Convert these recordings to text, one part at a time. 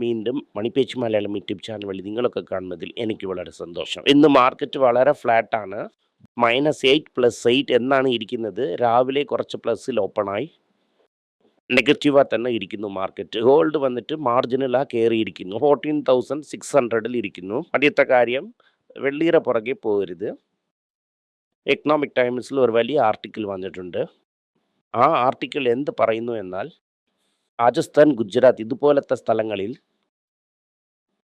വീണ്ടും മണിപ്പേച്ച് Malayalam YouTube channel വഴി നിങ്ങളൊക്കെ കാണുന്നതിൽ എനിക്ക് വളരെ സന്തോഷം. ഇന്ന് മാർക്കറ്റ് വളരെ ഫ്ലാറ്റാണ്. -8 + 8 എന്നാണ് ഇരിക്കുന്നത്. രാവിലെ കുറച്ച് പ്ലസ്സിൽ ഓപ്പണായി നെഗറ്റീവായി തന്നെ ഇരിക്കുന്നു മാർക്കറ്റ്. ഗോൾഡ് വന്നിട്ട് മാർജിനലായി കയറിയിരിക്കുന്നു. 14,600 ഇരിക്കുന്നു. ആദ്യത്തെ കാര്യം, വെള്ളിയുടെ പുറകെ പോകരുത്. എക്കണോമിക് ടൈംസിൽ ഒരു വലിയ ആർട്ടിക്കിൾ വന്നിട്ടുണ്ട്. ആ ആർട്ടിക്കിൾ എന്ത് പറയുന്നു എന്നാൽ, രാജസ്ഥാൻ, ഗുജറാത്ത് ഇതുപോലത്തെ സ്ഥലങ്ങളിൽ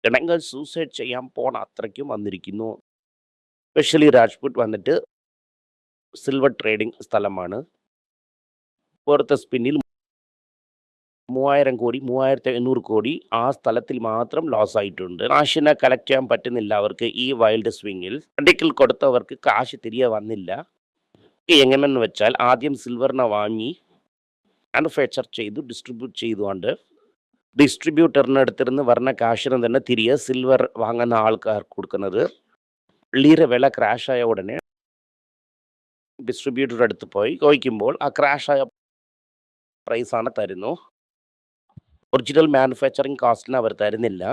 ജനങ്ങൾ സൂസൈഡ് ചെയ്യാൻ പോണ അത്രയ്ക്കും വന്നിരിക്കുന്നു. സ്പെഷ്യലി രാജ്പുട്ട് വന്നിട്ട് സിൽവർ ട്രേഡിംഗ് സ്ഥലമാണ്. പുറത്തെ സ്പിന്നിൽ 3000 കോടി 3500 കോടി ആ സ്ഥലത്തിൽ മാത്രം ലോസ് ആയിട്ടുണ്ട്. കാശിനെ കളക്ട് ചെയ്യാൻ പറ്റുന്നില്ല അവർക്ക്. ഈ വൈൽഡ് സ്വിങ്ങിൽ ആർട്ടിക്കിൾ കൊടുത്തവർക്ക് കാശ് തിരികെ വന്നില്ല. എങ്ങനെയെന്ന് വെച്ചാൽ, ആദ്യം സിൽവറിനെ വാങ്ങി മാനുഫാക്ചർ ചെയ്തു ഡിസ്ട്രിബ്യൂട്ട് ചെയ്തുകൊണ്ട് ഡിസ്ട്രിബ്യൂട്ടറിൻ്റെ അടുത്തിരുന്ന് വരുന്ന കാശിന് തന്നെ തിരികെ സിൽവർ വാങ്ങുന്ന ആൾക്കാർക്ക് കൊടുക്കുന്നത്. വെള്ളിയുടെ വില ക്രാഷായ ഉടനെ ഡിസ്ട്രിബ്യൂട്ടറുടെ അടുത്ത് പോയി ചോദിക്കുമ്പോൾ ആ ക്രാഷായ പ്രൈസാണ് തരുന്നു. ഒറിജിനൽ മാനുഫാക്ചറിങ് കോസ്റ്റിന് അവർ തരുന്നില്ല.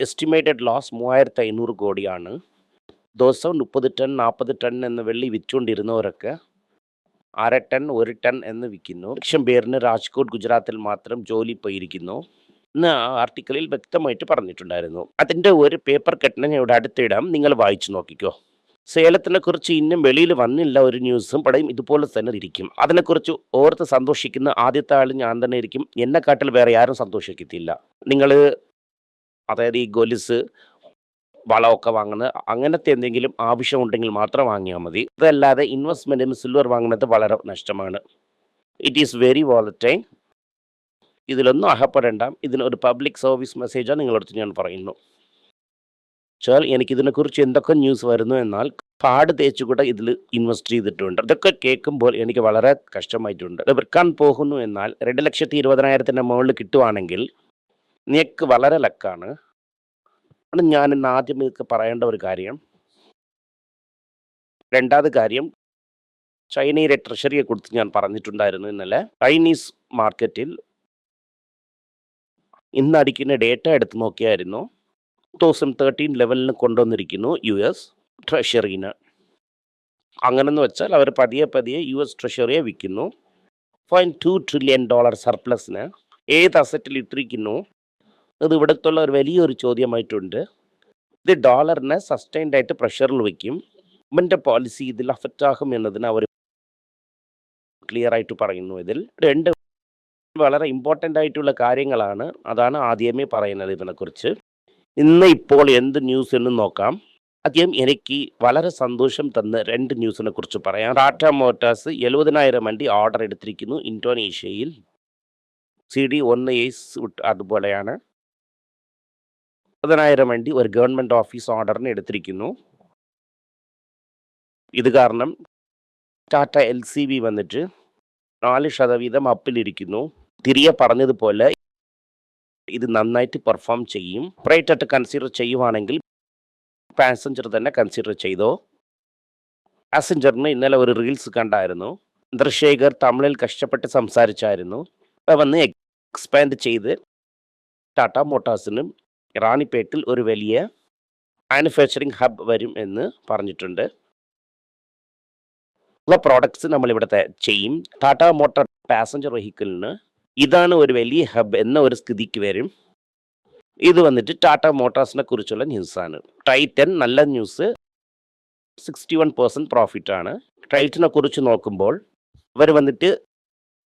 എസ്റ്റിമേറ്റഡ് ലോസ് 3500 കോടിയാണ്. ദിവസം 30 ടൺ 40 ടൺ എന്ന് വെള്ളി വിറ്റുകൊണ്ടിരുന്നവരൊക്കെ 1/2 ടൺ 1 ടൺ എന്ന് വിൽക്കുന്നു. ലക്ഷം പേരിന് രാജ്കോട്ട് ഗുജറാത്തിൽ മാത്രം ജോലി പോയിരിക്കുന്നു എന്ന് ആ ആർട്ടിക്കിളിൽ വ്യക്തമായിട്ട് പറഞ്ഞിട്ടുണ്ടായിരുന്നു. അതിൻ്റെ ഒരു പേപ്പർ കട്ടിനെ ഞാൻ ഇവിടെ അടുത്തിടാം, നിങ്ങൾ വായിച്ചു നോക്കിക്കോ. സേലത്തിനെ കുറിച്ച് ഇന്നും വെളിയിൽ വന്നില്ല ഒരു ന്യൂസും പടയും ഇതുപോലെ തന്നെ ഇരിക്കും. അതിനെക്കുറിച്ച് ഓർത്ത് സന്തോഷിക്കുന്ന ആദ്യത്തെ ആൾ ഞാൻ തന്നെ ഇരിക്കും. എന്നെക്കാട്ടിൽ വേറെ ആരും സന്തോഷിക്കത്തില്ല. നിങ്ങൾ അതായത് ഈ ഗൊലിസ് വളമൊക്കെ വാങ്ങുന്നത് അങ്ങനത്തെ എന്തെങ്കിലും ആവശ്യമുണ്ടെങ്കിൽ മാത്രം വാങ്ങിയാൽ മതി. അതല്ലാതെ ഇൻവെസ്റ്റ്മെൻറ്റിന് സിൽവർ വാങ്ങുന്നത് വളരെ നഷ്ടമാണ്. It is very volatile. ഇതിലൊന്നും അകപ്പെടേണ്ട. ഇതിനൊരു പബ്ലിക് സർവീസ് മെസ്സേജാണ് നിങ്ങളടുത്ത് ഞാൻ പറയുന്നു. വെച്ചാൽ എനിക്കിതിനെക്കുറിച്ച് എന്തൊക്കെ ന്യൂസ് വരുന്നു എന്നാൽ കാർഡ് തേച്ചുകൂടെ ഇതിൽ ഇൻവെസ്റ്റ് ചെയ്തിട്ടുണ്ട്. ഇതൊക്കെ കേൾക്കുമ്പോൾ എനിക്ക് വളരെ കഷ്ടമായിട്ടുണ്ട്. വിൽക്കാൻ പോകുന്നു എന്നാൽ 2,20,000 മുകളിൽ കിട്ടുവാണെങ്കിൽ നിനക്ക് വളരെ ലക്കാണ്. ഞാൻ ഇന്ന് ആദ്യം ഇതൊക്കെ പറയേണ്ട ഒരു കാര്യം. രണ്ടാമത് കാര്യം, ചൈനയിലെ ട്രഷറിയെ കുറിച്ച് ഞാൻ പറഞ്ഞിട്ടുണ്ടായിരുന്നു ഇന്നലെ. ചൈനീസ് മാർക്കറ്റിൽ ഇന്ന് അടിക്കുന്ന ഡേറ്റ എടുത്ത് നോക്കിയായിരുന്നു. 2013 ലെവലിന് കൊണ്ടുവന്നിരിക്കുന്നു US ട്രഷറീന്. അങ്ങനെന്ന് വെച്ചാൽ അവർ പതിയെ പതിയെ US ട്രഷറിയെ വിൽക്കുന്നു. $0.2 ട്രില്യൺ സർപ്ലസിന് ഏത് അസറ്റിൽ ഇട്ടിരിക്കുന്നു? അത് ഇവിടത്തുള്ള ഒരു വലിയൊരു ചോദ്യമായിട്ടുണ്ട്. ഇത് ഡോളറിനെ സസ്റ്റൈൻഡ് ആയിട്ട് പ്രഷറിൽ വയ്ക്കും. ഗവൺമെൻറ് പോളിസി ഇതിൽ അഫക്റ്റ് ആകും എന്നതിന് അവർ ക്ലിയർ ആയിട്ട് പറയുന്നു. ഇതിൽ രണ്ട് വളരെ ഇമ്പോർട്ടൻ്റ് ആയിട്ടുള്ള കാര്യങ്ങളാണ്. അതാണ് ആദ്യമേ പറയുന്നത് ഇതിനെക്കുറിച്ച്. ഇന്ന് ഇപ്പോൾ എന്ത് ന്യൂസ് എന്ന് നോക്കാം. ആദ്യം എനിക്ക് വളരെ സന്തോഷം തന്ന 2 ന്യൂസിനെ കുറിച്ച് പറയാം. ടാറ്റ മോട്ടോഴ്സ് 70,000 വണ്ടി ഓർഡർ എടുത്തിരിക്കുന്നു ഇന്തോനേഷ്യയിൽ. CD1 അതുപോലെയാണ് 10,000 വണ്ടി ഒരു ഗവൺമെൻറ് ഓഫീസ് ഓർഡറിന് എടുത്തിരിക്കുന്നു. ഇത് കാരണം ടാറ്റ LCV വന്നിട്ട് 4% അപ്പിലിരിക്കുന്നു. തിരികെ പറഞ്ഞതുപോലെ ഇത് നന്നായിട്ട് പെർഫോം ചെയ്യും. പ്രൈറ്റായിട്ട് കൺസിഡർ ചെയ്യുവാണെങ്കിൽ പാസഞ്ചർ തന്നെ കൺസിഡർ ചെയ്തോ. പാസഞ്ചറിന് ഇന്നലെ ഒരു റീൽസ് കണ്ടായിരുന്നു. ചന്ദ്രശേഖർ തമിഴിൽ കഷ്ടപ്പെട്ട് സംസാരിച്ചായിരുന്നു. അപ്പം വന്ന് എക്സ്പാൻഡ് ചെയ്ത് ടാറ്റ മോട്ടോഴ്സിനും റാണിപ്പേട്ടിൽ ഒരു വലിയ മാനുഫാക്ചറിങ് ഹബ് വരും എന്ന് പറഞ്ഞിട്ടുണ്ട്. ഉള്ള പ്രോഡക്ട്സ് നമ്മളിവിടുത്തെ ചെയ്യും. ടാറ്റ മോട്ടോർ പാസഞ്ചർ വെഹിക്കിളിന് ഇതാണ് ഒരു വലിയ ഹബ് എന്ന ഒരു സ്ഥിതിക്ക് വരും. ഇത് വന്നിട്ട് ടാറ്റ മോട്ടോഴ്സിനെ കുറിച്ചുള്ള ന്യൂസാണ്. ടൈറ്റൻ നല്ല ന്യൂസ്, 61% പ്രോഫിറ്റാണ്. ടൈറ്റനെ കുറിച്ച് നോക്കുമ്പോൾ അവർ വന്നിട്ട്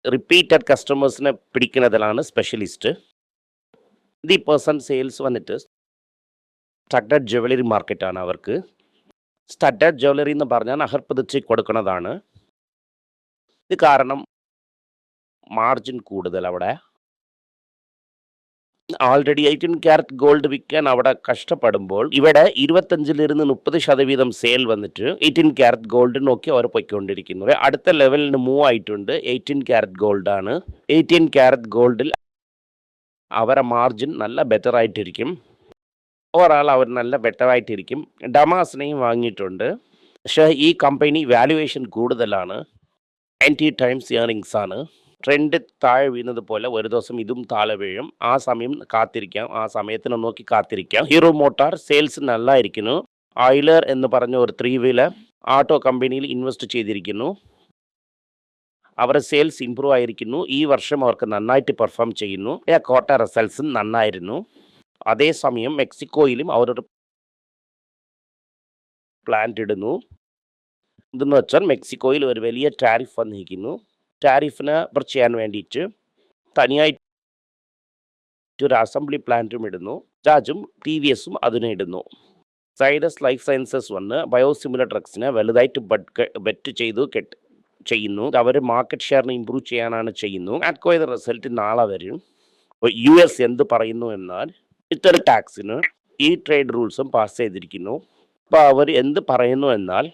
റിപ്പീറ്റഡ് കസ്റ്റമേഴ്സിനെ പിടിക്കുന്നതിലാണ് സ്പെഷ്യലിസ്റ്റ്. 30% സെയിൽസ് വന്നിട്ട് സ്റ്റഡഡ് ജ്വല്ലറി മാർക്കറ്റാണ് അവർക്ക്. സ്റ്റഡഡ് ജ്വല്ലറി എന്ന് പറഞ്ഞാൽ അഹർപ്പതിച്ച് കൊടുക്കുന്നതാണ്. ഇത് കാരണം മാർജിൻ കൂടുതൽ അവിടെ. ആൾറെഡി 18 ക്യാരറ്റ് ഗോൾഡ് വിൽക്കാൻ അവിടെ കഷ്ടപ്പെടുമ്പോൾ ഇവിടെ 25-30% സെയിൽ വന്നിട്ട് 18 ക്യാരറ്റ് ഗോൾഡ് നോക്കി അവർ പോയിക്കൊണ്ടിരിക്കുന്നു. അടുത്ത ലെവലിന് മൂവ് ആയിട്ടുണ്ട്. 18 ക്യാരറ്റ് ഗോൾഡാണ്. 18 ക്യാരറ്റ് ഗോൾഡിൽ അവരുടെ മാർജിൻ നല്ല ബെറ്റർ ആയിട്ടിരിക്കും. ഓവറാൾ അവർ നല്ല ബെറ്റർ ആയിട്ടിരിക്കും. ഡമാസിനെയും വാങ്ങിയിട്ടുണ്ട്. പക്ഷേ ഈ കമ്പനി വാല്യുവേഷൻ കൂടുതലാണ്. 90 ടൈംസ് ഏർണിങ്സ് ആണ്. ട്രെൻഡ് താഴെ വീഴുന്നത് പോലെ ഒരു ദിവസം ഇതും താഴെ വീഴും. ആ സമയം കാത്തിരിക്കാം. ആ സമയത്തിന് നോക്കി കാത്തിരിക്കാം. ഹീറോ മോട്ടാർ സെയിൽസ് നല്ലതായിരിക്കുന്നു. ഓയിലർ എന്ന് പറഞ്ഞ ഒരു 3 വീലർ ഓട്ടോ കമ്പനിയിൽ ഇൻവെസ്റ്റ് ചെയ്തിരിക്കുന്നു. അവരുടെ സെയിൽസ് ഇമ്പ്രൂവ് ആയിരിക്കുന്നു. ഈ വർഷം അവർക്ക് നന്നായിട്ട് പെർഫോം ചെയ്യുന്നു. ക്വാർട്ടർ റിസൾട്ട്സും നന്നായിരുന്നു. അതേസമയം മെക്സിക്കോയിലും അവരൊരു പ്ലാന്റ് ഇടുന്നു. ഇതെന്ന് വെച്ചാൽ മെക്സിക്കോയിൽ ഒരു വലിയ ടാരിഫ് വന്നിരിക്കുന്നു. ടാരിഫിന് ചെയ്യാൻ വേണ്ടിയിട്ട് തനിയായിട്ട് ഒരു അസംബ്ലി പ്ലാന്റും ഇടുന്നു. ബജാജും TVSും അതിനെ ഇടുന്നു. സൈഡസ് ലൈഫ് സയൻസസ് വന്ന് ബയോസിമിലർ ഡ്രഗ്സിനെ വലുതായിട്ട് ബെറ്റ് ചെയ്യുന്നു. അവർ മാർക്കറ്റ് ഷെയറിനെ ഇമ്പ്രൂവ് ചെയ്യാനാണ് ചെയ്യുന്നു. ആറ്റ്കോയുടെ റിസൾട്ട് നാളെ വരും. US എന്ത് പറയുന്നു എന്നാൽ ഇത്തരം ടാക്സിന് ഈ ട്രേഡ് റൂൾസും പാസ് ചെയ്തിരിക്കുന്നു. അപ്പോൾ അവർ എന്ത് പറയുന്നു എന്നാൽ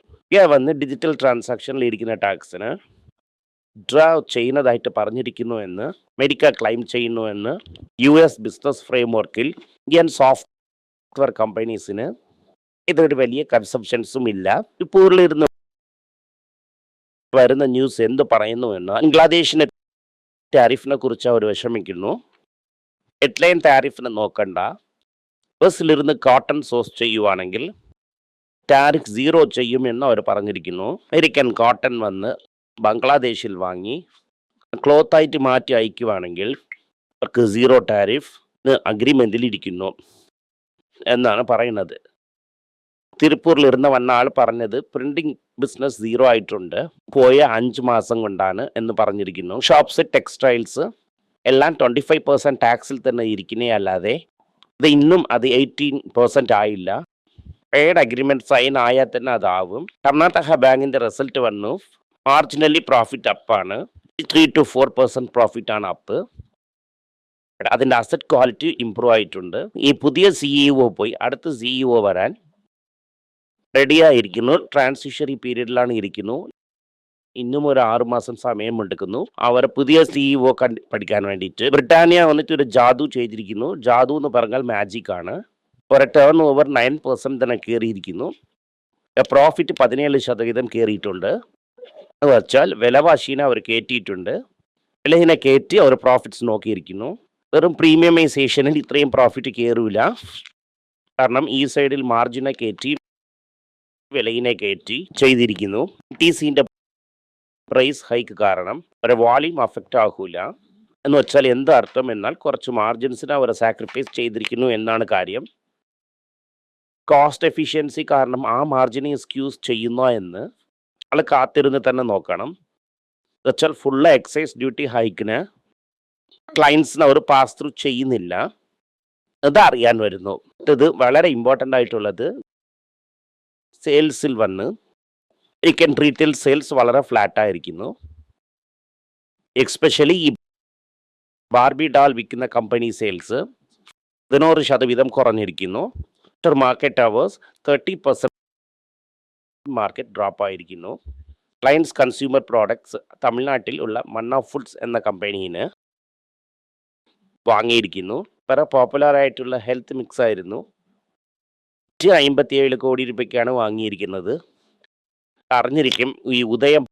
വന്ന് ഡിജിറ്റൽ ട്രാൻസാക്ഷനിൽ ഇരിക്കുന്ന ടാക്സിന് ഡ്രാ ചെയ്യുന്നതായിട്ട് പറഞ്ഞിരിക്കുന്നു എന്ന് അമേരിക്ക ക്ലെയിം ചെയ്യുന്നു എന്ന് US ബിസിനസ് ഫ്രെയിംവർക്കിൽ ഇന്ത്യൻ സോഫ്റ്റ്വെയർ കമ്പനീസിന് ഇതൊരു വലിയ കൺസെപ്ഷൻസും ഇല്ല. ഇപ്പോൾ ഇരുന്ന് വരുന്ന ന്യൂസ് എന്ത് പറയുന്നു എന്നാൽ ബംഗ്ലാദേശിന് ടാരിഫിനെ കുറിച്ച് അവർ വിഷമിക്കുന്നു. ഹെഡ്ലൈൻ ടാരിഫിനെ നോക്കണ്ട. ബസ്സിലിരുന്ന് കോട്ടൺ സോഴ്സ് ചെയ്യുവാണെങ്കിൽ ടാരിഫ് 0 ചെയ്യുമെന്ന് അവർ പറഞ്ഞിരിക്കുന്നു. അമേരിക്കൻ കോട്ടൺ വന്ന് ബംഗ്ലാദേശിൽ വാങ്ങി ക്ലോത്തായിട്ട് മാറ്റി അയക്കുവാണെങ്കിൽ അവർക്ക് 0 ടാരിഫ് അഗ്രിമെൻറ്റിൽ ഇരിക്കുന്നു എന്നാണ് പറയുന്നത്. തിരുപ്പൂരിലിരുന്ന് വന്ന ആൾ പറഞ്ഞത് പ്രിന്റിംഗ് ബിസിനസ് 0 ആയിട്ടുണ്ട്, പോയ 5 മാസം കൊണ്ടാണ് എന്ന് പറഞ്ഞിരിക്കുന്നു. ഷോപ്സ്, ടെക്സ്റ്റൈൽസ് എല്ലാം 25% ടാക്സിൽ തന്നെ ഇരിക്കുന്നേ അല്ലാതെ ഇത് ഇന്നും അത് 18% ആയില്ല. ട്രേഡ് അഗ്രിമെന്റ് സൈൻ ആയാൽ തന്നെ അതാവും. കർണാടക ബാങ്കിന്റെ റിസൾട്ട് വന്നു. മാർജിനലി പ്രോഫിറ്റ് അപ്പാണ്. 3 to 4% പ്രോഫിറ്റ് ആണ് അപ്പ്. അതിൻ്റെ അസറ്റ് ക്വാളിറ്റി ഇമ്പ്രൂവ് ആയിട്ടുണ്ട്. ഈ പുതിയ CEO പോയി അടുത്ത CEO വരാൻ റെഡിയായിരിക്കുന്നു. ട്രാൻസിഷണറി പീരീഡിലാണ് ഇരിക്കുന്നു. ഇന്നും ഒരു 6 മാസം സമയം എടുക്കുന്നു അവരെ പുതിയ CEO പഠിക്കാൻ വേണ്ടിയിട്ട്. ബ്രിട്ടാനിയ വന്നിട്ട് ഒരു ജാദു ചെയ്തിരിക്കുന്നു. ജാദു എന്ന് പറഞ്ഞാൽ മാജിക് ആണ്. ഒരു ടേൺ ഓവർ 9% തന്നെ കയറിയിരിക്കുന്നു. പ്രോഫിറ്റ് 17% കയറിയിട്ടുണ്ട്. എന്ന് വെച്ചാൽ വിലവാശീനെ അവർ കയറ്റിയിട്ടുണ്ട്. വിലയിനെ കയറ്റി അവർ പ്രോഫിറ്റ്സ് നോക്കിയിരിക്കുന്നു. വെറും പ്രീമിയമൈസേഷനിൽ ഇത്രയും പ്രോഫിറ്റ് കയറില്ല. കാരണം ഈ സൈഡിൽ മാർജിനെ കയറ്റി വിലയിനെ കയറ്റി ചെയ്തിരിക്കുന്നു. TCന്റെ പ്രൈസ് ഹൈക്ക് കാരണം ഒരു വോളിയം അഫക്റ്റ് ആകൂല. എന്ന് വെച്ചാൽ എന്ത് അർത്ഥം എന്നാൽ കുറച്ച് മാർജിൻസിനെ അവർ സാക്രിഫൈസ് ചെയ്തിരിക്കുന്നു എന്നാണ് കാര്യം. കോസ്റ്റ് എഫിഷ്യൻസി കാരണം ആ മാർജിനെ എക്സ്ക്യൂസ് ചെയ്യുന്നോ എന്ന് നമ്മൾ കാത്തിരുന്ന് തന്നെ നോക്കണം. വെച്ചാൽ ഫുള്ള് എക്സൈസ് ഡ്യൂട്ടി ഹൈക്കിന് ക്ലയൻസിന് അവർ പാസ് ത്രൂ ചെയ്യുന്നില്ല. അത് അറിയാൻ വരുന്നു. ഇത് വളരെ ഇമ്പോർട്ടൻ്റ് ആയിട്ടുള്ളത് സെയിൽസിൽ വന്ന് അമേരിക്കൻ റീറ്റെയിൽ സെയിൽസ് വളരെ ഫ്ലാറ്റ് ആയിരിക്കുന്നു. എക്സ്പെഷ്യലി ഈ ബാർബി ഡാൾ വിൽക്കുന്ന കമ്പനി സെയിൽസ് 11% കുറഞ്ഞിരിക്കുന്നു. മാർക്കറ്റ് അവേഴ്സ് 30% മാർക്കറ്റ് ഡ്രോപ്പ് ആയിരിക്കുന്നു. ക്ലയൻസ് കൺസ്യൂമർ പ്രോഡക്ട്സ് തമിഴ്നാട്ടിൽ ഉള്ള മന്ന ഫുഡ്സ് എന്ന കമ്പനീന് വാങ്ങിയിരിക്കുന്നു. വേറെ പോപ്പുലർ ആയിട്ടുള്ള ഹെൽത്ത് മിക്സ് ആയിരുന്നു. 57 കോടി രൂപയ്ക്കാണ് വാങ്ങിയിരിക്കുന്നത്. അറിഞ്ഞിരിക്കും ഈ ഉദയം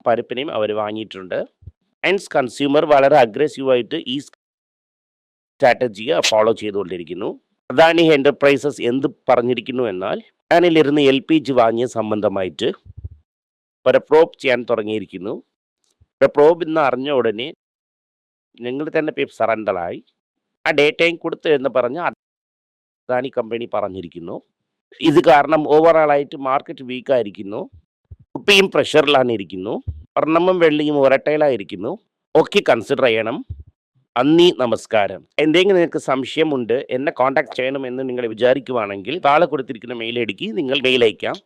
പരിപ്പിനെയും അവർ വാങ്ങിയിട്ടുണ്ട്. ക്ലയൻസ് കൺസ്യൂമർ വളരെ അഗ്രസീവായിട്ട് ഈ സ്ട്രാറ്റജിയെ ഫോളോ ചെയ്തുകൊണ്ടിരിക്കുന്നു. അദാനി എൻ്റർപ്രൈസസ് എന്ത് പറഞ്ഞിരിക്കുന്നു എന്നാൽ ഞാനിലിരുന്ന് LPG വാങ്ങിയ സംബന്ധമായിട്ട് ഒരു പ്രോബ് ചെയ്യാൻ തുടങ്ങിയിരിക്കുന്നു. ഒരു പ്രോബ് എന്ന് അറിഞ്ഞ ഉടനെ നിങ്ങൾ തന്നെ സറണ്ടറായി ആ ഡേറ്റയും കൊടുത്തു എന്ന് പറഞ്ഞ് അദാനി കമ്പനി പറഞ്ഞിരിക്കുന്നു. ഇത് കാരണം ഓവറോളായിട്ട് മാർക്കറ്റ് വീക്കായിരിക്കുന്നു. റുപ്പിയും പ്രഷറിലാണ് ഇരിക്കുന്നു. സ്വർണ്ണവും വെള്ളിയും ഒരട്ടയിലായിരിക്കുന്നു. ഒക്കെ കൺസിഡർ ചെയ്യണം. നന്ദി, നമസ്കാരം. എന്തെങ്കിലും നിങ്ങൾക്ക് സംശയമുണ്ട്, എന്നെ കോൺടാക്ട് ചെയ്യണമെന്ന് നിങ്ങൾ വിചാരിക്കുവാണെങ്കിൽ താഴെ കൊടുത്തിരിക്കുന്ന മെയിൽ ഐഡിക്ക് നിങ്ങൾ മെയിൽ അയക്കാം.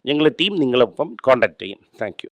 ഞങ്ങളുടെ ടീം നിങ്ങളൊപ്പം കോൺടാക്ട് ചെയ്യും. Thank you.